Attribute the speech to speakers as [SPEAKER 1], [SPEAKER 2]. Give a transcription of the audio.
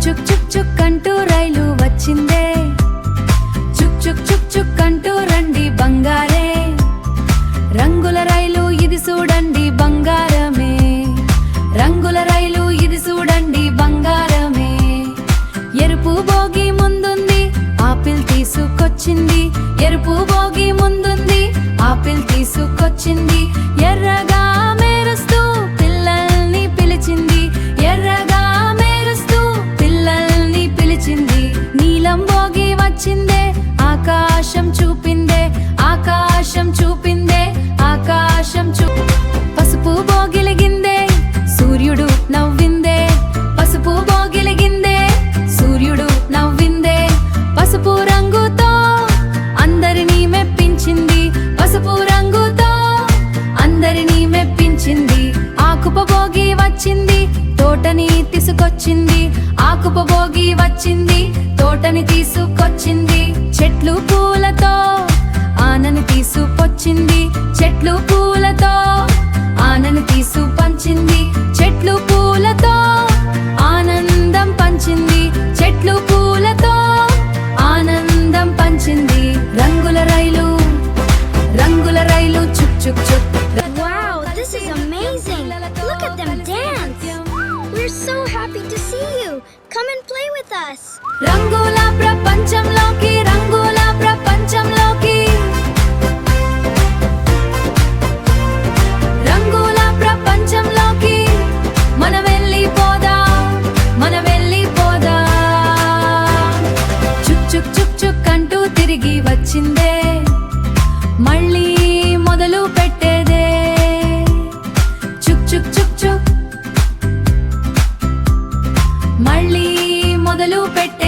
[SPEAKER 1] చుక్ చుక్ చుక్ అంటూ రైలు వచ్చిందే, చుక్ చుక్ చుక్ చుక్ అంటూ రండి బంగారే. రంగుల రైలు ఇది చూడండి బంగారమే, రంగుల రైలు ఇది చూడండి బంగారమే. ఎరుపు బోగి ముందుంది ఆపిల్ తీసుకొచ్చింది, ఎరుపు బోగి ముందుంది ఆపిల్ తీసుకొచ్చింది. ఎర్రగా మెరుస్తూ పిల్లల్ని పిలిచింది, ఎర్రగా మెరుస్తూ పిల్లల్ని పిలిచింది. నీలం బోగి వచ్చిందే ఆకాశం చూపిందే, ఆకాశం చూపిందే, ఆకాశం పసుపు బోగిలిగిందే సూర్యుడు నవ్విందే, పసుపు బోగిలిగిందే సూర్యుడు నవ్విందే. పసుపు రంగుతో అందరినీ మెప్పించింది, పసుపు రంగుతో అందరినీ మెప్పించింది. ఆకుప బోగి వచ్చింది తోటని తీసుకొచ్చింది, ఆకుప బోగి వచ్చింది తోటని తీసుకొచ్చింది. చెట్లు పూలతో ఆనని తీసుకొచ్చింది, చెట్లు పూలతో ఆనని తీసు పంచింది. చెట్లు పూలతో ఆనందం పంచింది, చెట్లు పూలతో ఆనందం పంచింది. రంగుల రైలు, రంగుల రైలు చుక్ చుక్ చుక్.
[SPEAKER 2] Wow, this is amazing! Look at them dance! We're so happy to see you! Come and play with us!
[SPEAKER 1] రంగుల ప్రపంచంలోకి, రంగుల ప్రపంచంలోకి, రంగుల ప్రపంచంలోకి మనం వెళ్ళిపోదాం, మనం వెళ్ళిపోదాం. చుక్ చుక్ చుక్ చుక్ అంటూ తిరిగి వచ్చిందే, మళ్ళీ మొదలు పెట్టేదే. చుక్ చుక్ చుక్ చుక్ మళ్ళీ మొదలు పెట్టే